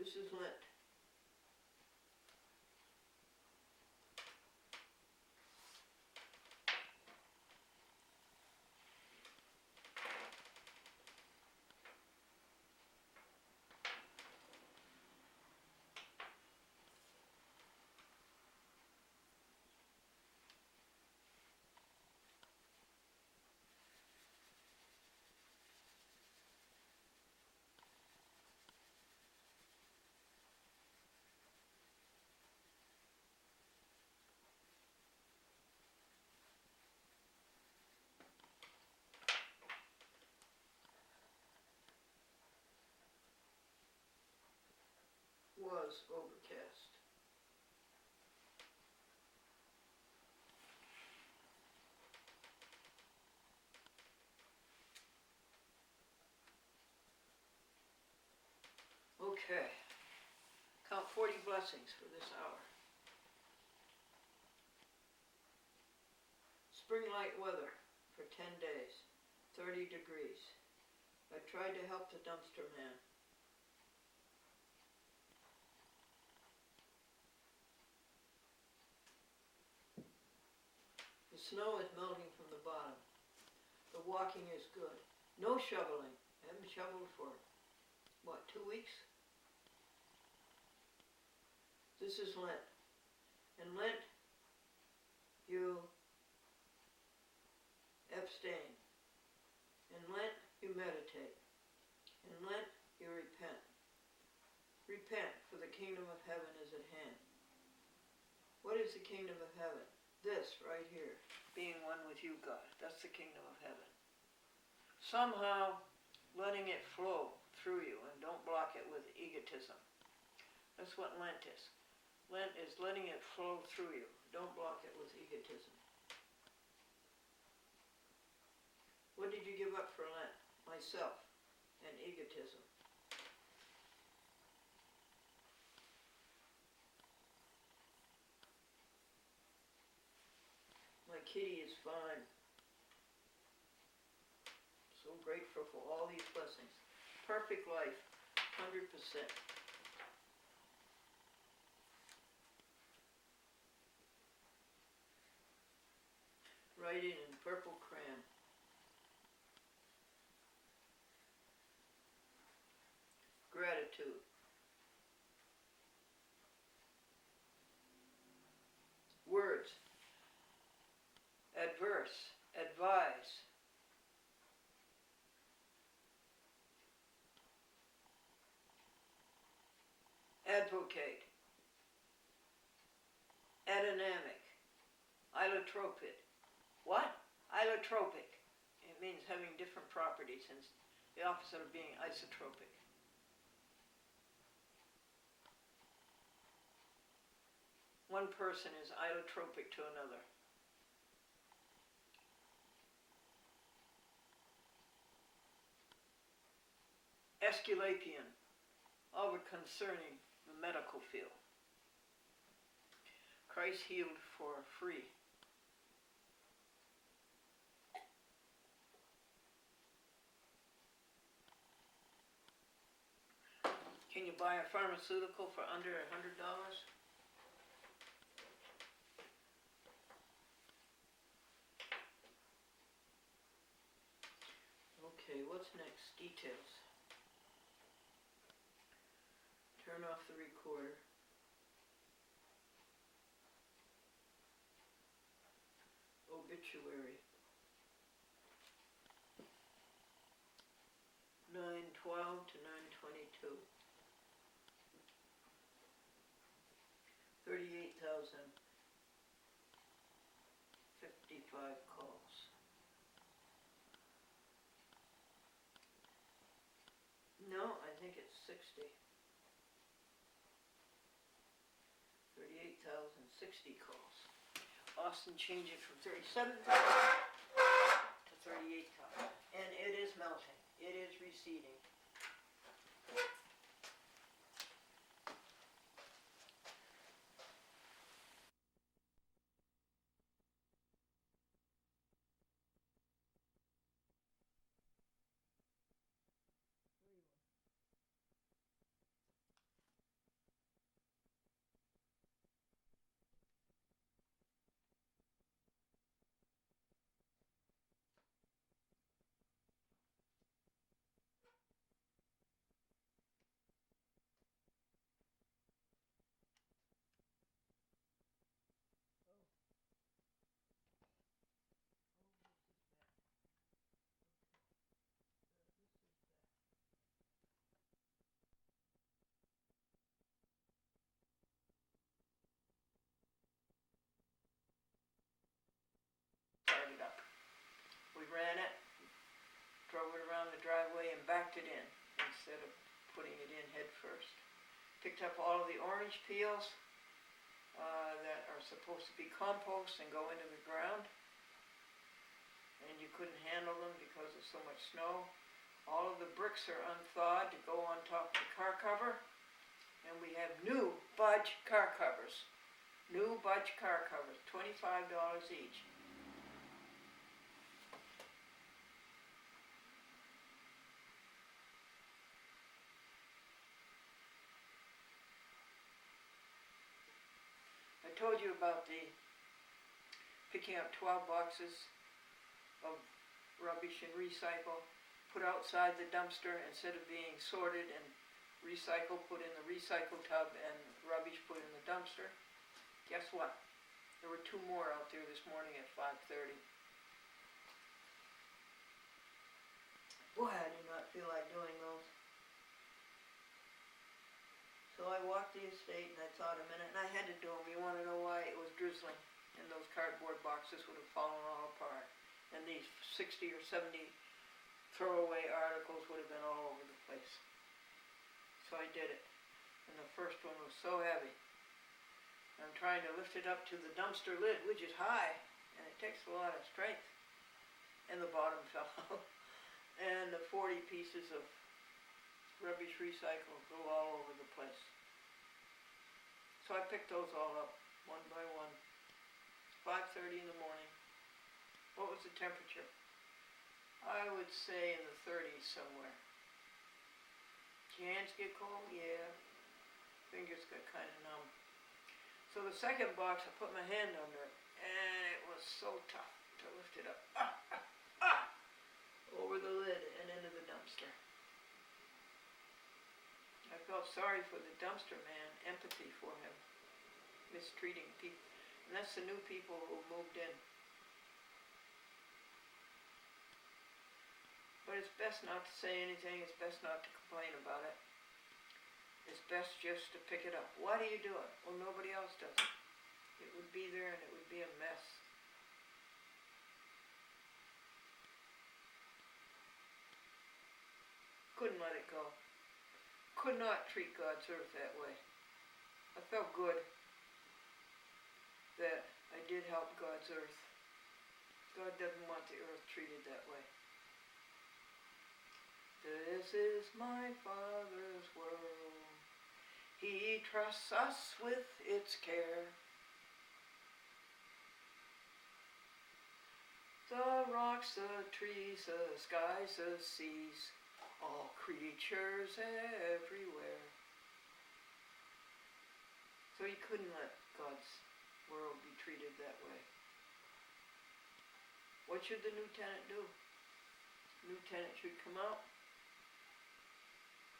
This is Lent. Was overcast. Okay. Count 40 blessings for this hour. Spring light weather for 10 days, 30 degrees. I tried to help the dumpster man. The snow is melting from the bottom. The walking is good. No shoveling. I haven't shoveled for, 2 weeks? This is Lent. In Lent, you abstain. In Lent, you meditate. In Lent, you repent. Repent, for the kingdom of heaven is at hand. What is the kingdom of heaven? This right here, being one with you, God. That's the kingdom of heaven. Somehow letting it flow through you and don't block it with egotism. That's what Lent is. Lent is letting it flow through you. Don't block it with egotism. What did you give up for Lent? Myself and egotism. My kitty is fine. So grateful for all these blessings. Perfect life, 100%. Writing in purple crayon. Gratitude. Words. Adverse. Advise. Advocate. Adynamic. Ilotropic. What? Ilotropic. It means having different properties, and the opposite of being isotropic. One person is ilotropic to another. Esculapian, all but concerning the medical field. Christ healed for free. Can you buy a pharmaceutical for under $100? Okay, what's next? Details. Turn off the recorder. Obituary. 9/12 to 9/22. 38,055 calls. No, I think it's 60. 38,060 calls. Austin changed it from 37,000 to 38,000. And it is melting. It is receding. ran it, drove it around the driveway and backed it in instead of putting it in head first. Picked up all of the orange peels that are supposed to be compost and go into the ground, and you couldn't handle them because of so much snow. All of the bricks are unthawed to go on top of the car cover, and we have new budge car covers. New budge car covers, $25 each. I told you about the picking up 12 boxes of rubbish and recycle, put outside the dumpster instead of being sorted and recycled, put in the recycle tub, and rubbish put in the dumpster. Guess what? There were 2 more out there this morning at 5:30. Boy, I did not feel like doing those. So I walked the estate and I thought a minute, and I had to do them. You want to know why? It was drizzling, and those cardboard boxes would have fallen all apart. And these 60 or 70 throwaway articles would have been all over the place. So I did it. And the first one was so heavy. I'm trying to lift it up to the dumpster lid, which is high, and it takes a lot of strength. And the bottom fell out. And the 40 pieces of rubbish recycle go all over the place. So I picked those all up, one by one. 5:30 in the morning. What was the temperature? I would say in the 30s somewhere. Hands get cold? Yeah. Fingers got kind of numb. So the second box, I put my hand under it, and it was so tough to lift it up. Over the lid and into the dumpster. I felt sorry for the dumpster man, empathy for him, mistreating people. And that's the new people who moved in. But it's best not to say anything, it's best not to complain about it. It's best just to pick it up. Why do you do it? Well, nobody else does it. It would be there and it would be a mess. Couldn't let it go. Could not treat God's earth that way. I felt good that I did help God's earth. God doesn't want the earth treated that way. This is my Father's world. He trusts us with its care. The rocks, the trees, the skies, the seas, all creatures everywhere. So he couldn't let God's world be treated that way. What should the new tenant do? The new tenant should come out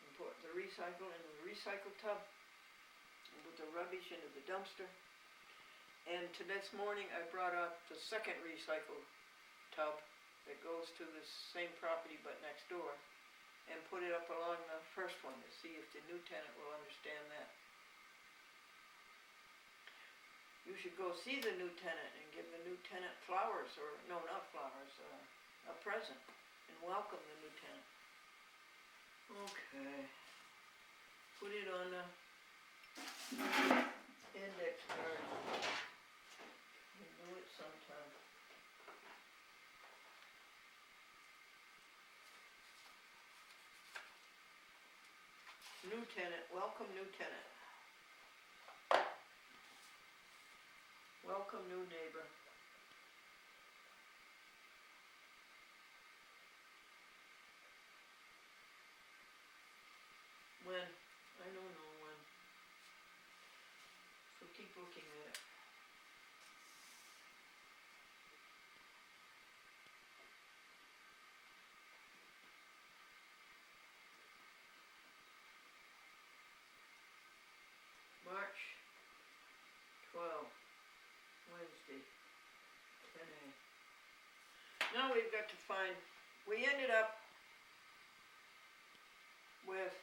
and put the recycle into the recycle tub and put the rubbish into the dumpster. And to this morning I brought up the second recycle tub that goes to the same property but next door, and put it up along the first one to see if the new tenant will understand that. You should go see the new tenant and give the new tenant flowers, or no, not flowers, a present, and welcome the new tenant. Okay. Put it on the index card. We'll do it sometime. New tenant, welcome new tenant. Welcome new neighbor. When? I don't know when. So keep looking at it. March 12th, Wednesday, 10 a.m. Now we've got to find, we ended up with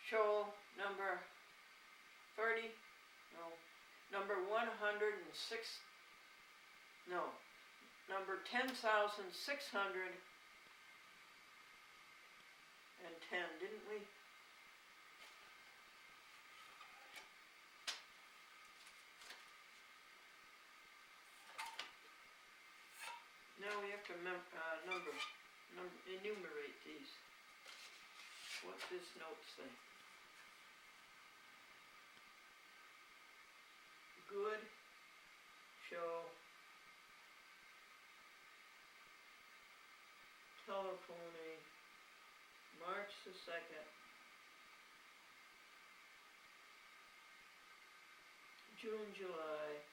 shoal number 30, no, number 106 No, number 10,610, didn't we? Now we have to enumerate these. What's this note say? Good show telephoning March the 2nd, June, July,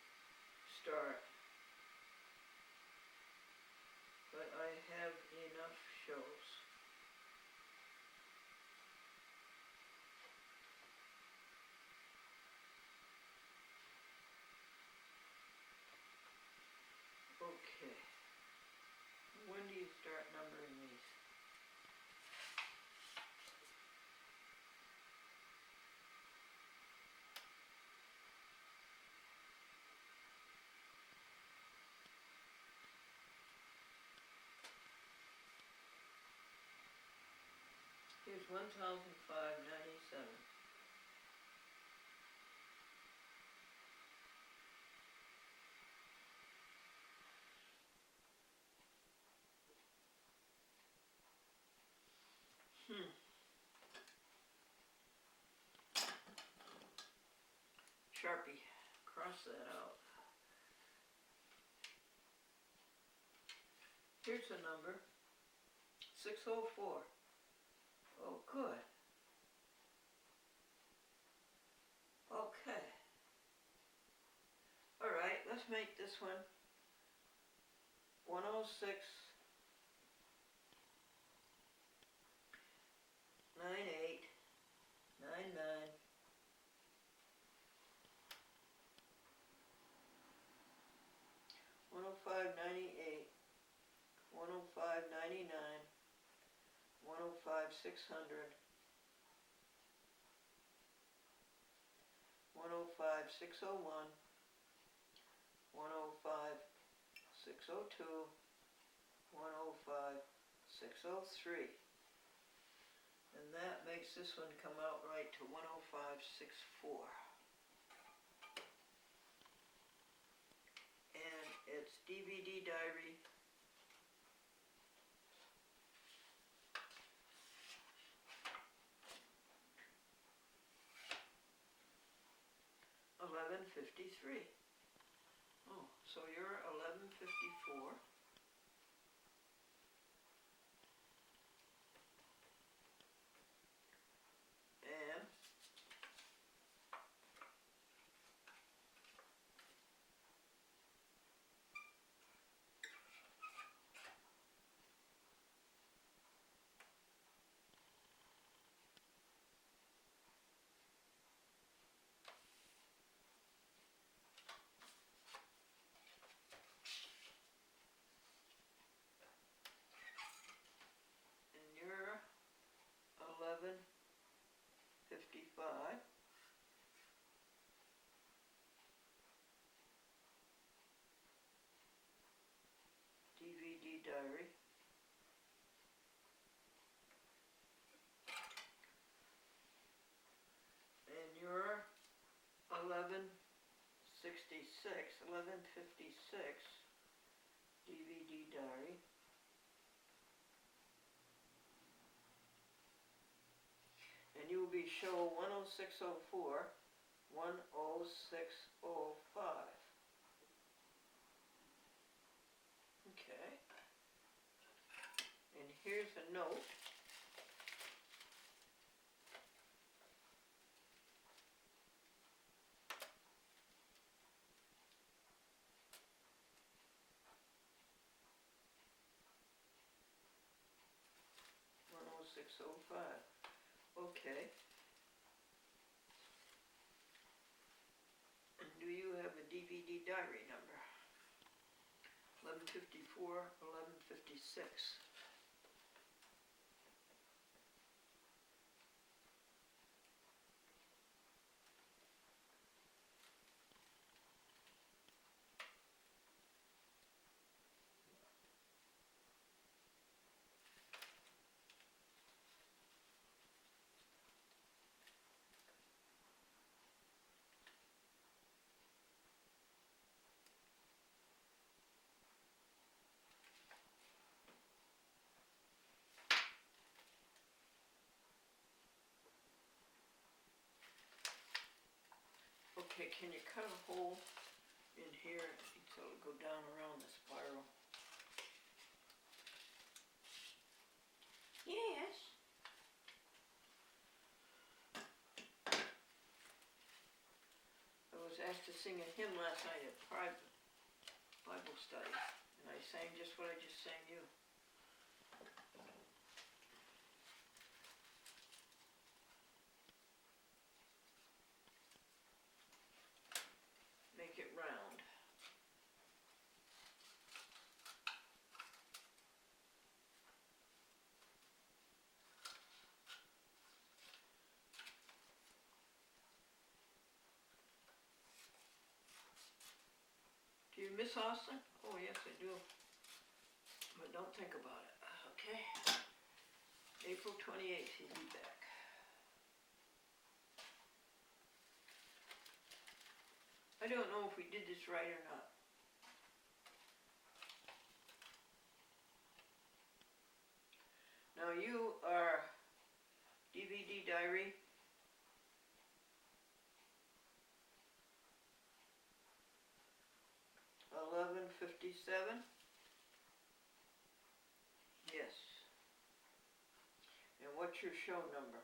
start. But I have enough shows. Okay. When do you start numbering these? Here's 1,597. Sharpie, cross that out. Here's a number, 604. Oh, good. Okay. All right, let's make this one 106, 98, 99, 105, 98, 105, 99, 105, 600, 105, 601, 105, 602, 105, 603. And that makes this one come out right to 105.64. And it's DVD diary. $11.53. Oh, so you're $11.54. And you're 11.55. DVD diary. And you're 11.56 DVD diary. And you will be show 10604, 10605. Okay. And here's a note. $10605. Okay. And do you have a DVD diary number? 1154, 1156. Okay, can you cut a hole in here so it'll go down around the spiral? Yes. I was asked to sing a hymn last night at private Bible study, and I sang just what I just sang you. Make it round. Do you miss Austin? Oh yes, I do. But don't think about it. Okay. April 28th, he'll be back. I don't know if we did this right or not. Now you are DVD diary. $11.57. Yes. And what's your show number?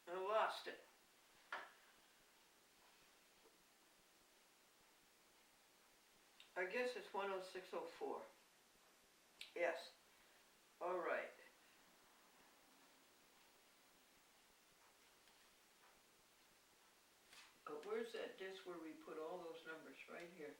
I lost it. I guess it's 106.04. Yes. All right. Where's that disc where we put all those numbers? Right here.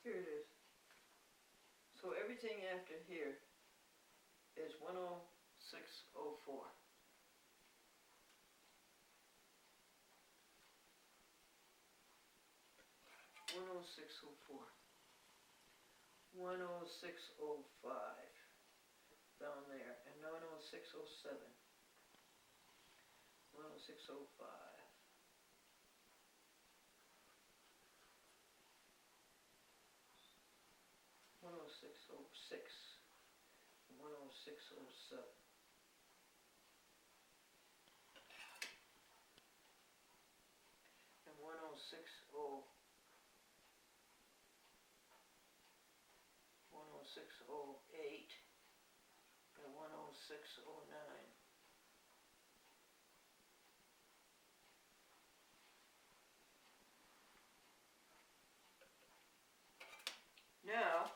Here it is. So everything after here is 106.04. 106.04. 106.05 down there, and 106.07. 106.05. 106.06. 106.07. And 106.08. 106.08 and 106.09. Now,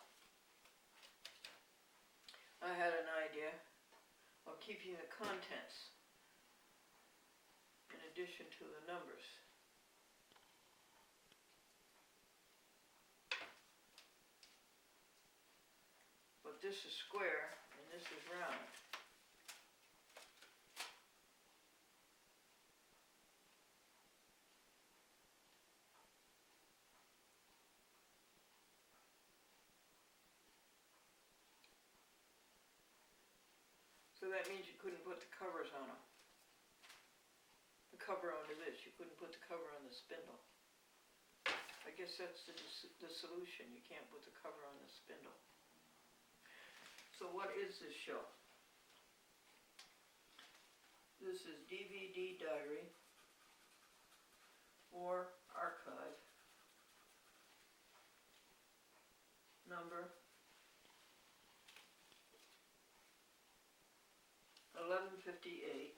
I had an idea of keeping the contents in addition to the numbers. But this is square and this is round. So that means you couldn't put the covers on them. The cover onto this. You couldn't put the cover on the spindle. I guess that's the solution. You can't put the cover on the spindle. So what is this show? This is DVD diary or archive number 1158,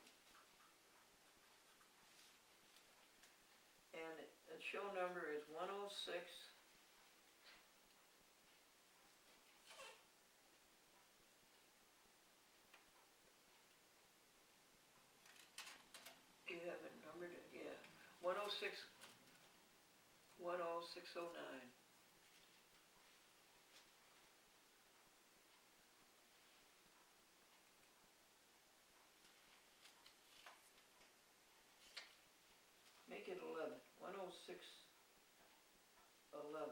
and the show number is 106. Do you have it numbered? Yeah, 106, 10609. Make it 11. 106 11.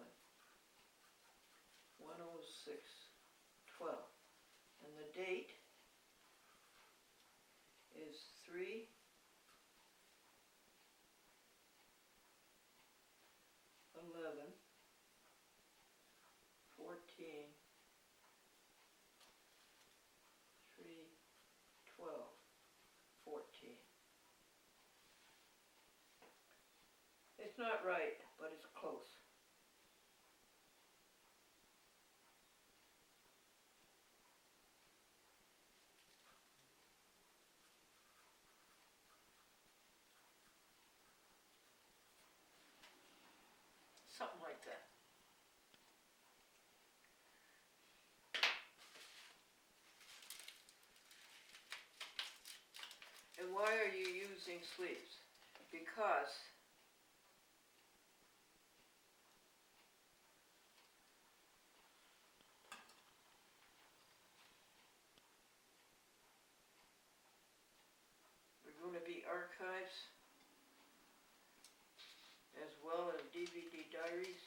106 12. And the date is 3 11 14 3 12 14. It's not right, but it's close. Something like that. And why are you using sleeves? Because they're going to be archives as well as DVD diaries.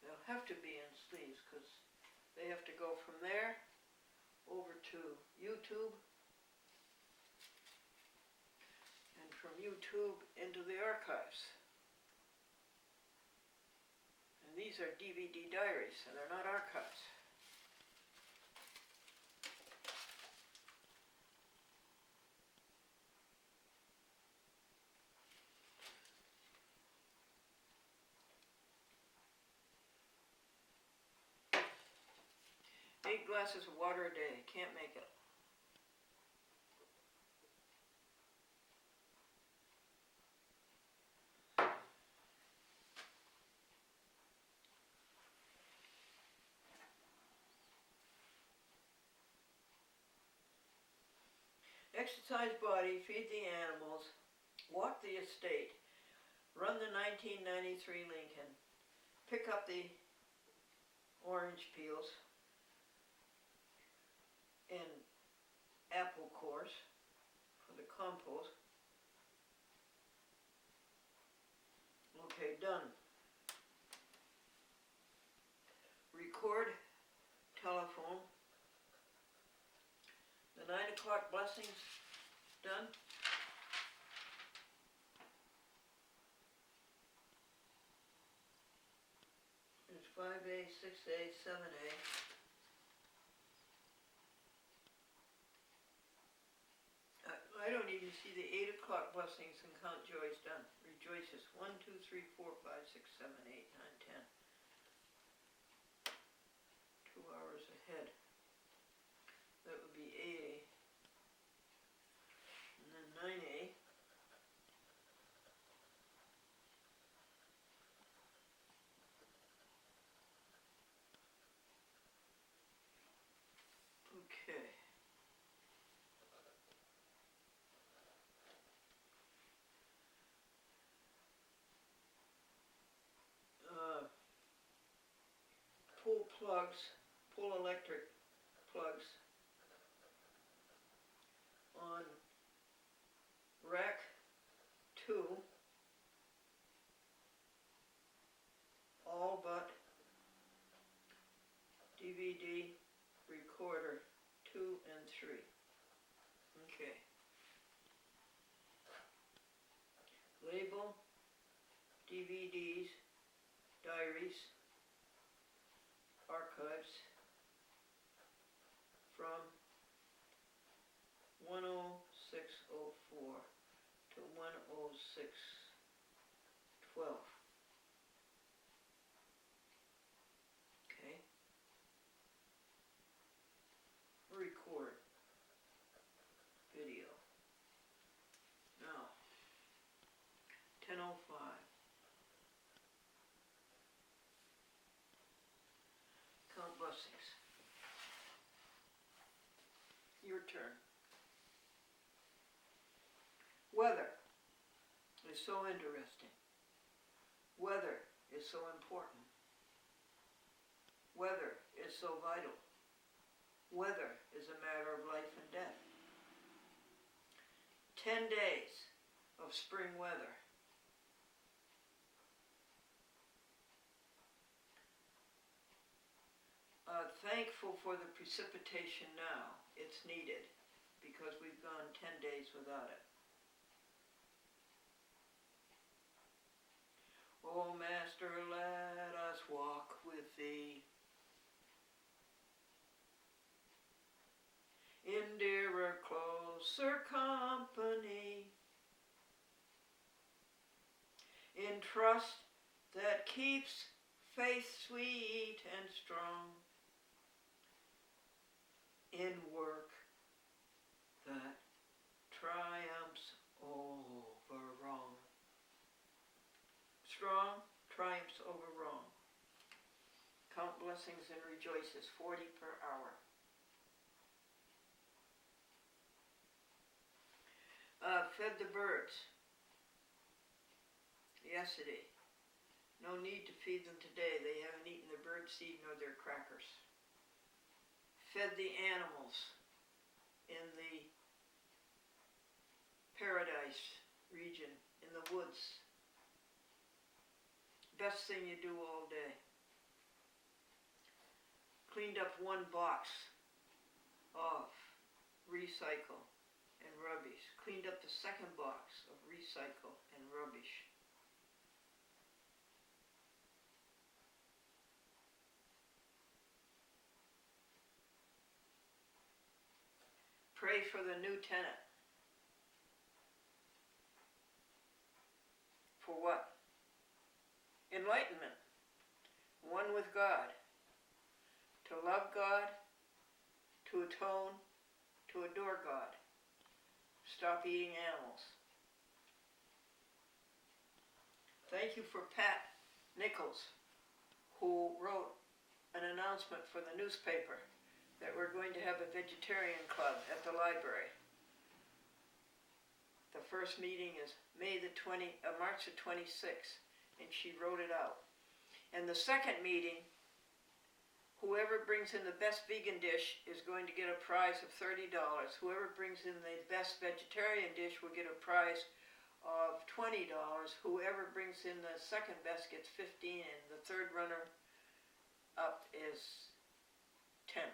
They'll have to be in sleeves because they have to go from there over to YouTube, and from YouTube into the archives. And these are DVD diaries, and they're not archives. Eight glasses of water a day. Can't make it. Exercise body, feed the animals, walk the estate, run the 1993 Lincoln, pick up the orange peels and apple cores for the compost. Okay, done. Record, telephone. The 9 o'clock blessings, done. There's 5A, 6A, 7A. I don't even see the 8 o'clock blessings and count joys done. Rejoices. 1, 2, 3, 4, 5, 6, 7, 8, 9, 10. 2 hours ahead. That would be 8A. And then 9A. Okay. Pull plugs, pull electric plugs on rack 2, all but DVD recorder 2 and 3. table, DVDs, diaries, archives from 10604 to 10612. Okay. Record video. Now, 10:05. Count blessings. Your turn. Weather is so interesting. Weather is so important. Weather is so vital. Weather is a matter of life and death. 10 days of spring weather. Thankful for the precipitation now. It's needed because we've gone 10 days without it. O Master, let us walk with Thee in dearer, closer company, in trust that keeps faith sweet and strong, in work that triumphs over wrong. Strong triumphs over wrong. Count blessings and rejoices, 40 per hour. Fed the birds yesterday. No need to feed them today. They haven't eaten their bird seed nor their crackers. Fed the animals in the paradise region, in the woods. Best thing you do all day. Cleaned up one box of recycle and rubbish. Cleaned up the second box of recycle and rubbish. Pray for the new tenant. For what? Enlightenment. One with God. To love God, to atone, to adore God. Stop eating animals. Thank you for Pat Nichols, who wrote an announcement for the newspaper that we're going to have a vegetarian club at the library. The first meeting is March the 26th, and she wrote it out. And the second meeting, whoever brings in the best vegan dish is going to get a prize of $30. Whoever brings in the best vegetarian dish will get a prize of $20. Whoever brings in the second best gets $15, and the third runner up is $10.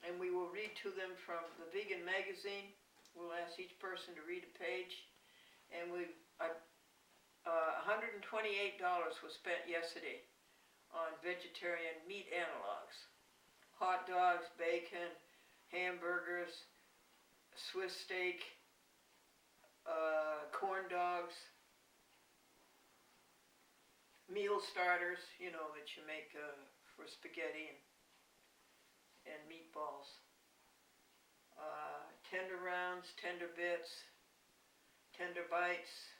And we will read to them from the vegan magazine. We'll ask each person to read a page. And $128 was spent yesterday on vegetarian meat analogs. Hot dogs, bacon, hamburgers, Swiss steak, corn dogs, meal starters, that you make for spaghetti and meatballs. Tender rounds, tender bits, tender bites,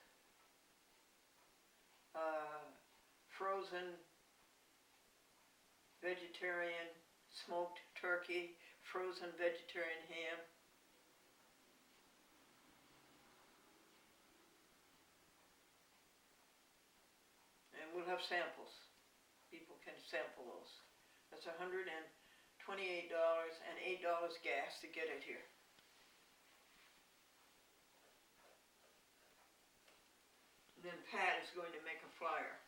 frozen vegetarian smoked turkey, frozen vegetarian ham. And we'll have samples. People can sample those. That's $128 and $8 gas to get it here. And then Pat is going to make a flyer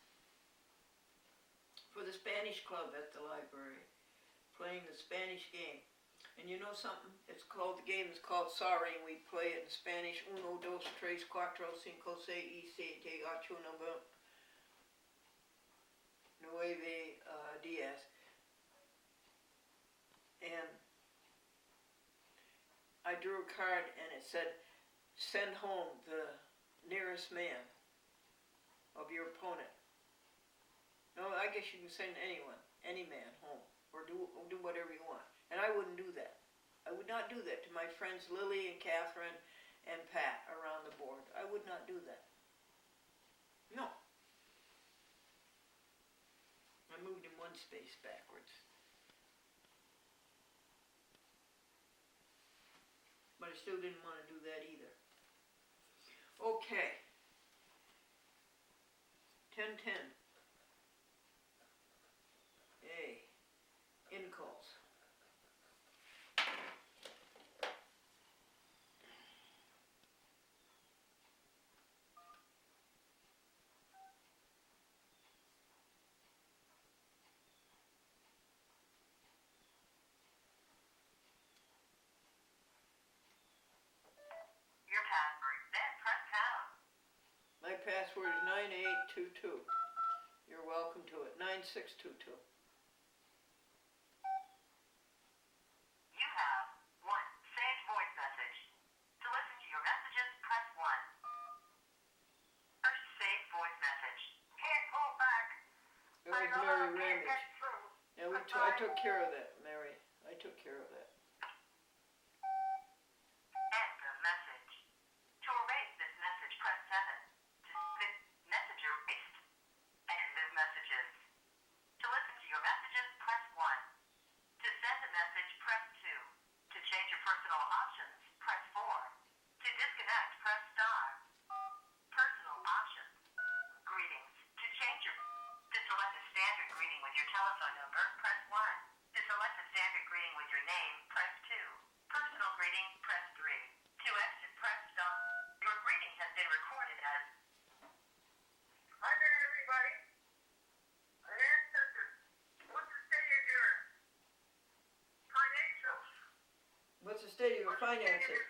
for the Spanish club at the library, playing the Spanish game. And you know something? The game is called Sorry, and we play it in Spanish. Uno, dos, tres, cuatro, cinco, seis, siete, ocho, nueve, 10. And I drew a card, and it said, send home the nearest man of your opponent. No, I guess you can send anyone, any man home, or do whatever you want. And I wouldn't do that. I would not do that to my friends Lily and Catherine and Pat around the board. I would not do that. No. I moved him one space backwards. But I still didn't want to do that either. Okay. 10-10. A. In calls. Your password, then press pound. My password is 9822. You're welcome to it. 9622. You have one saved voice message. To listen to your messages, press 1. First saved voice message. Can't call back. It was Mary Ramage. Yeah, I took care of that, Mary. I took care of that. End of message. To erase this message, press 7. To message erased. End of messages. To listen to your messages, press 1. To send a message, press 2. To change your personal options, press 4. To disconnect, press star. Personal options. Greetings. To change your... To select a standard greeting with your telephone number, press 1. To select a standard greeting with your name, press 2. Personal greeting, press 3. To exit, press star. Your greeting has been recorded as... Hi there, everybody. I answered. What's the state of your financials? What's the state of your What's the state of finances? your